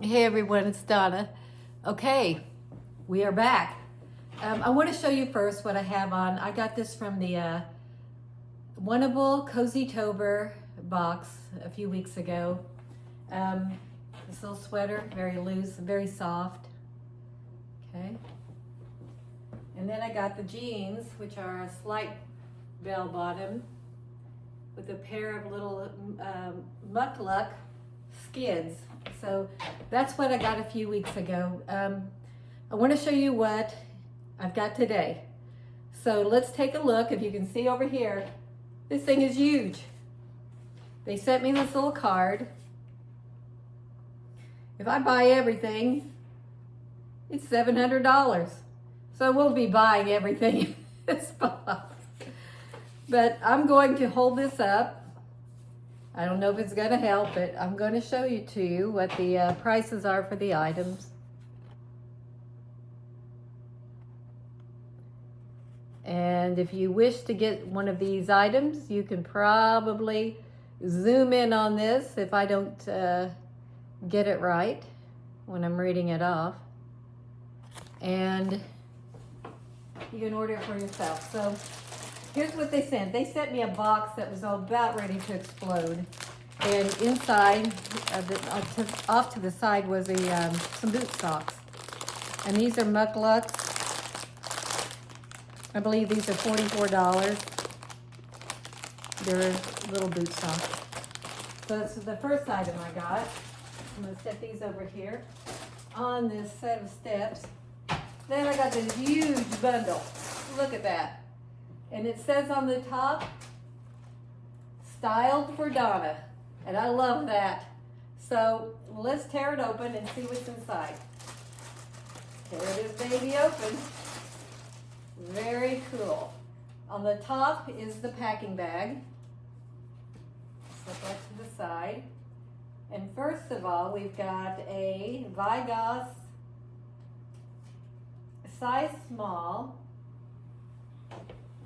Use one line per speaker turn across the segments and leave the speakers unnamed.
Hey everyone, it's Donna. Okay, we are back. I want to show you first what I have on. I got this from the Wantable Cozy Tober box a few weeks ago. This little sweater, very loose and very soft. Okay. And then I got the jeans, which are a slight bell bottom with a pair of little muckluck skids. So that's what I got a few weeks ago. I want to show you what I've got today. So let's take a look. If you can see over here, this thing is huge. They sent me this little card. If I buy everything, it's $700. So I won't be buying everything in this box. But I'm going to hold this up. I don't know if it's going to help, but I'm going to show you to you what the prices are for the items. And if you wish to get one of these items, you can probably zoom in on this if I don't get it right when I'm reading it off. And you can order it for yourself. So here's what they sent. They sent me a box that was about ready to explode. And inside, off to the side, was some boot socks. And these are mucklucks. I believe these are $44. They're little boot socks. So this is the first item I got. I'm going to set these over here on this set of steps. Then I got this huge bundle. Look at that. And it says on the top, styled for Donna. And I love that. So let's tear it open and see what's inside. Tear this baby open. Very cool. On the top is the packing bag. Slip that to the side. And first of all, we've got a Vigos size small.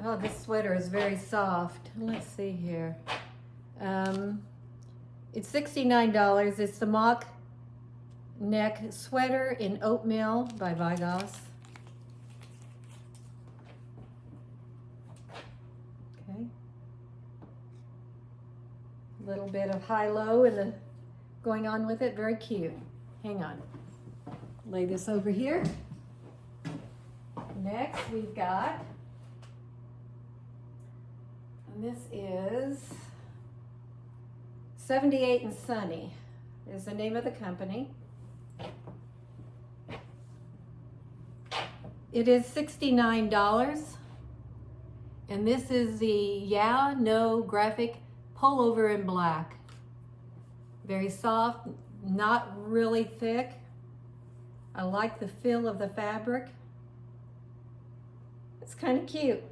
Oh, this sweater is very soft. Let's see here. It's $69. It's the mock neck sweater in oatmeal by Vigos. Okay. A little bit of high-low and the going on with it. Very cute. Hang on. Lay this over here. Next, we've got, and this is 78 and Sunny is the name of the company. It is $69. And this is the Yeah No graphic pullover in black. Very soft, not really thick. I like the feel of the fabric. It's kind of cute.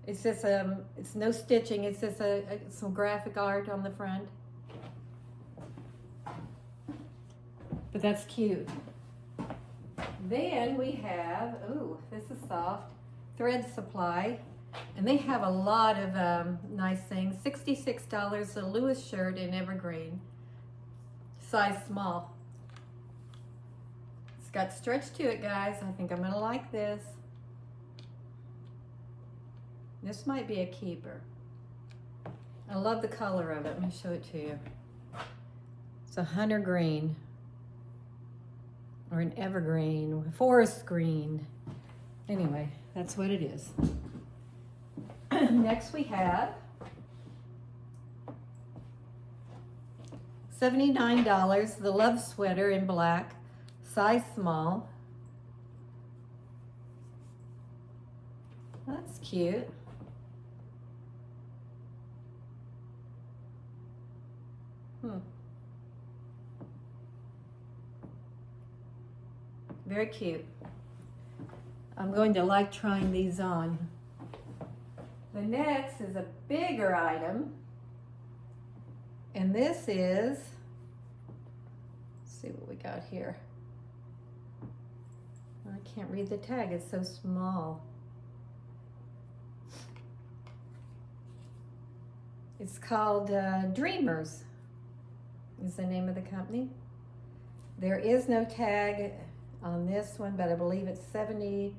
It's just it's no stitching. It's just some graphic art on the front. But that's cute. Then we have, ooh, this is soft, Thread Supply. And they have a lot of nice things. $66, the Lewis shirt in evergreen, size small. It's got stretch to it, guys. I think I'm gonna like this. This might be a keeper. I love the color of it. Let me show it to you. It's a hunter green or an evergreen, forest green. Anyway, that's what it is. Next we have $79, the Love Sweater in black, size small. That's cute. Very cute. I'm going to like trying these on. The next is a bigger item. And this is, let's see what we got here. I can't read the tag, it's so small. It's called Dreamers. is the name of the company. There is no tag on this one, but I believe it's $79.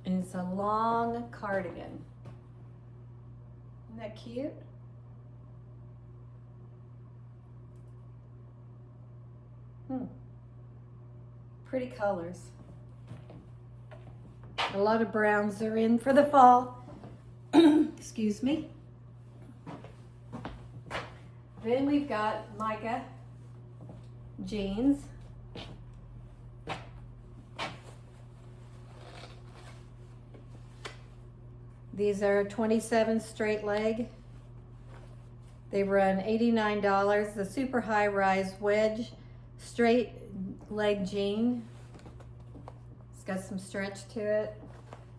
And it's a long cardigan. Isn't that cute? Pretty colors. A lot of browns are in for the fall. Excuse me. Then we've got mica jeans. These are 27 straight leg. They run $89. The super high rise wedge straight leg jean. It's got some stretch to it.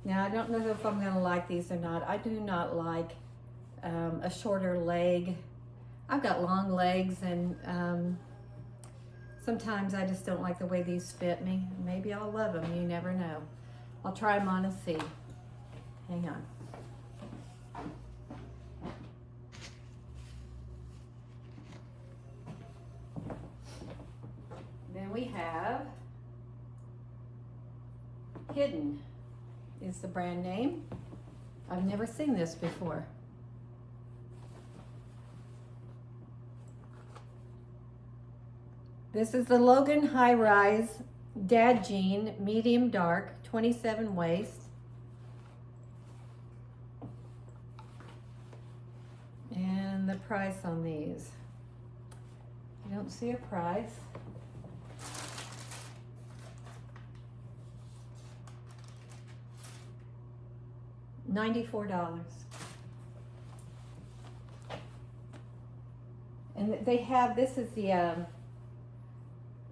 Now I don't know if I'm gonna like these or not. I do not like a shorter leg. I've got long legs, and sometimes I just don't like the way these fit me. Maybe I'll love them, you never know. I'll try them on and see. Hang on. Then we have Hidden is the brand name. I've never seen this before. This is the Logan High Rise Dad Jean, medium dark, 27 waist. And the price on these. I don't see a price. $94. And they have, this is the,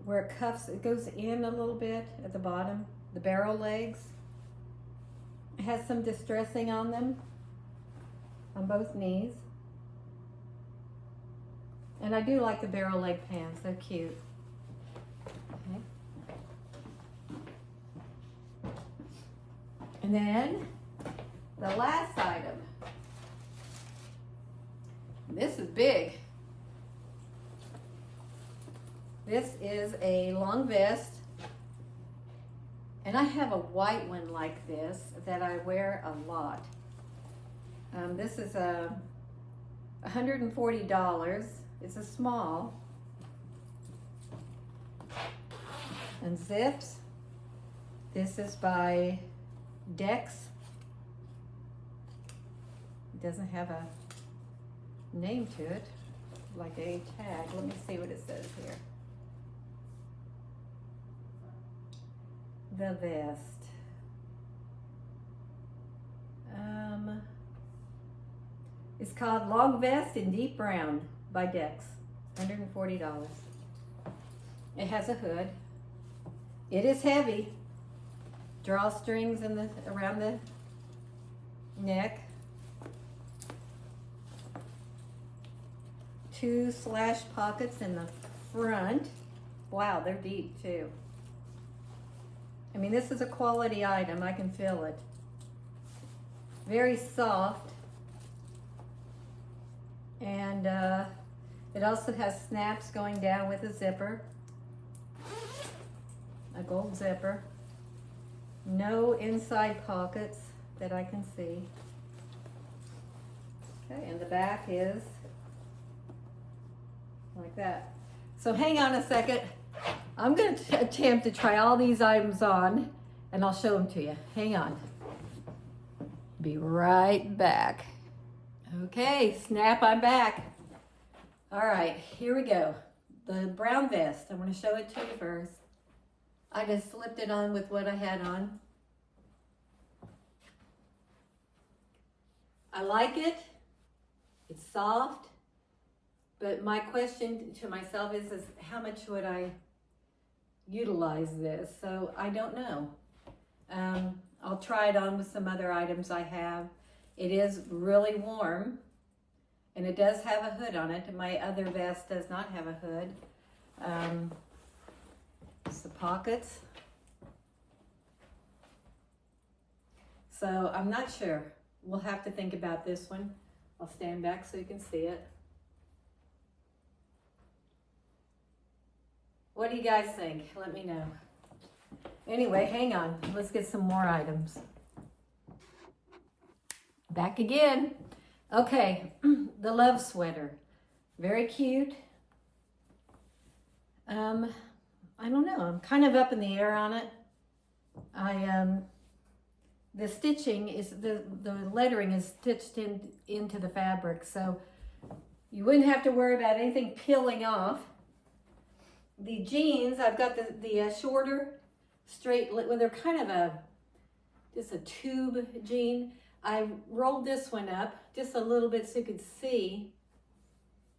where it cuffs, it goes in a little bit at the bottom, the barrel legs. It has some distressing on them, on both knees. And I do like the barrel leg pants, they're cute. Okay. And then, the last item. This is big. This is a long vest. And I have a white one like this that I wear a lot. This is $140. It's a small. And zips. This is by Dex. It doesn't have a name to it, like a tag. Let me see what it says here. The vest. It's called Long Vest in Deep Brown by Dex. $140. It has a hood. It is heavy. Drawstrings in the around the neck. 2 slash pockets in the front. Wow, they're deep too. I mean, this is a quality item. I can feel it. Very soft. And it also has snaps going down with a zipper. A gold zipper. No inside pockets that I can see. Okay, and the back is like that. So hang on a second. I'm going to attempt to try all these items on, and I'll show them to you. Hang on. Be right back. Okay, snap, I'm back. All right, here we go. The brown vest. I'm going to show it to you first. I just slipped it on with what I had on. I like it. It's soft. But my question to myself is how much would I utilize this? So I don't know. I'll try it on with some other items I have. It is really warm, and it does have a hood on it. My other vest does not have a hood. It's the pockets. So I'm not sure. We'll have to think about this one. I'll stand back so you can see it. What do you guys think? Let me know. Anyway, hang on. Let's get some more items. Back again. Okay, the love sweater. Very cute. I don't know. I'm kind of up in the air on it. The stitching is, the lettering is stitched into the fabric, so you wouldn't have to worry about anything peeling off. The jeans, I've got the shorter, straight, well, they're kind of just a tube jean. I rolled this one up just a little bit so you could see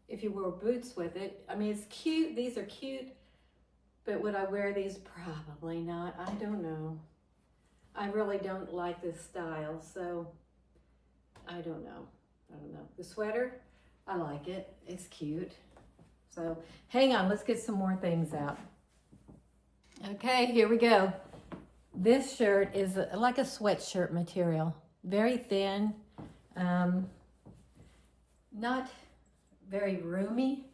if you wore boots with it. I mean, it's cute. These are cute, but would I wear these? Probably not. I don't know. I really don't like this style, so I don't know. The sweater, I like it. It's cute. So hang on, let's get some more things out. Okay, here we go. This shirt is like a sweatshirt material, very thin, not very roomy,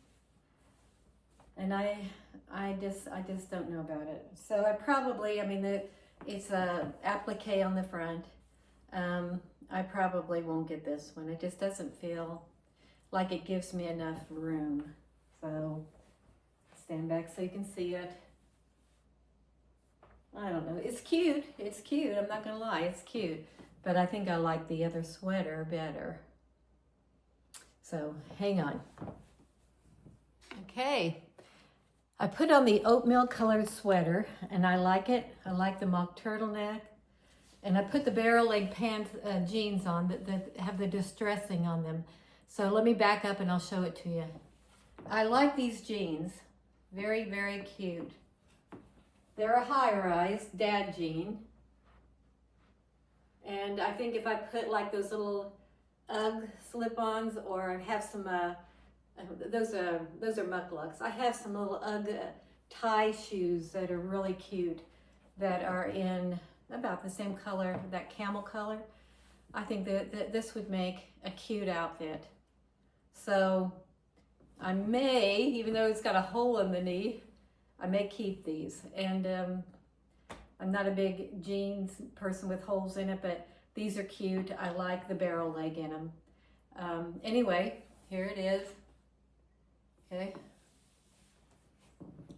and I just don't know about it. So I probably, it's a applique on the front. I probably won't get this one. It just doesn't feel like it gives me enough room. So stand back so you can see it. I don't know. It's cute. It's cute. I'm not gonna lie. It's cute. But I think I like the other sweater better. So hang on. Okay. I put on the oatmeal colored sweater and I like it. I like the mock turtleneck. And I put the barrel leg pants, jeans on that have the distressing on them. So let me back up and I'll show it to you. I like these jeans. Very, very cute. They're a high-rise dad jean. And I think if I put like those little UGG slip-ons, or have some, those are mucklucks. I have some little UGG tie shoes that are really cute that are in about the same color, that camel color. I think that this would make a cute outfit. So I may, even though it's got a hole in the knee, I may keep these. And I'm not a big jeans person with holes in it, but these are cute. I like the barrel leg in them. Anyway, here it is. Okay.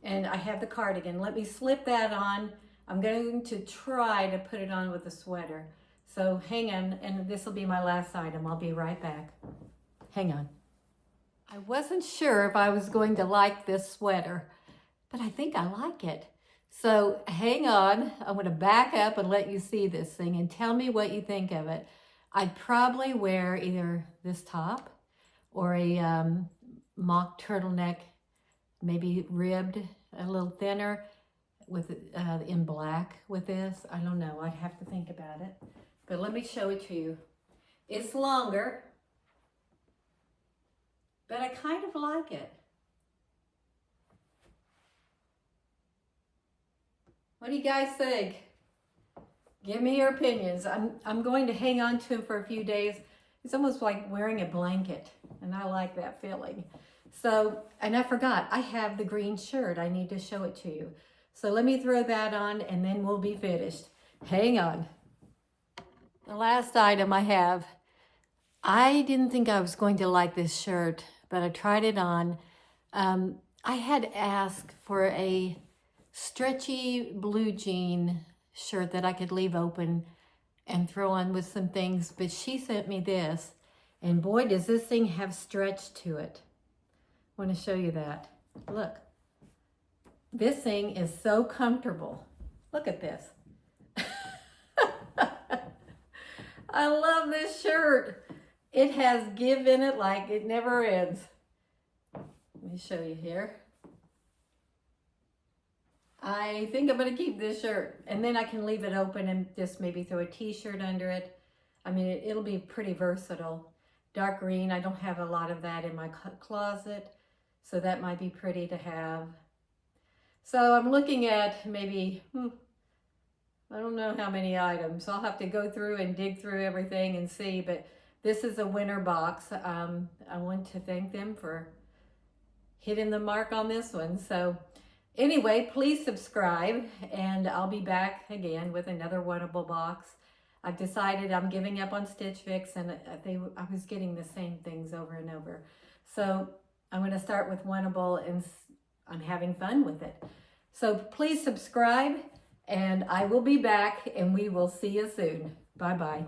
And I have the cardigan. Let me slip that on. I'm going to try to put it on with the sweater. So hang on, and this will be my last item. I'll be right back. Hang on. I wasn't sure if I was going to like this sweater, but I think I like it. So hang on. I'm going to back up and let you see this thing and tell me what you think of it. I'd probably wear either this top or a mock turtleneck, maybe ribbed, a little thinner, with in black with this. I don't know. I'd have to think about it. But let me show it to you. It's longer, but I kind of like it. What do you guys think? Give me your opinions. I'm going to hang on to him for a few days. It's almost like wearing a blanket, and I like that feeling. So, and I forgot, I have the green shirt. I need to show it to you. So let me throw that on and then we'll be finished. Hang on. The last item I have, I didn't think I was going to like this shirt, but I tried it on. I had asked for a stretchy blue jean shirt that I could leave open and throw on with some things, but she sent me this, and boy, does this thing have stretch to it. I want to show you that. Look, this thing is so comfortable. Look at this. I love this shirt. It has give in it like it never ends. Let me show you here. I think I'm going to keep this shirt, and then I can leave it open and just maybe throw a t-shirt under it. I mean, it'll be pretty versatile. Dark green, I don't have a lot of that in my closet, so that might be pretty to have. So I'm looking at maybe, I don't know how many items. I'll have to go through and dig through everything and see, but this is a winter box. I want to thank them for hitting the mark on this one. So Anyway, please subscribe, and I'll be back again with another Wantable box. I've decided I'm giving up on Stitch Fix, and I was getting the same things over and over. So I'm going to start with Wantable, and I'm having fun with it. So please subscribe, and I will be back, and we will see you soon. Bye-bye.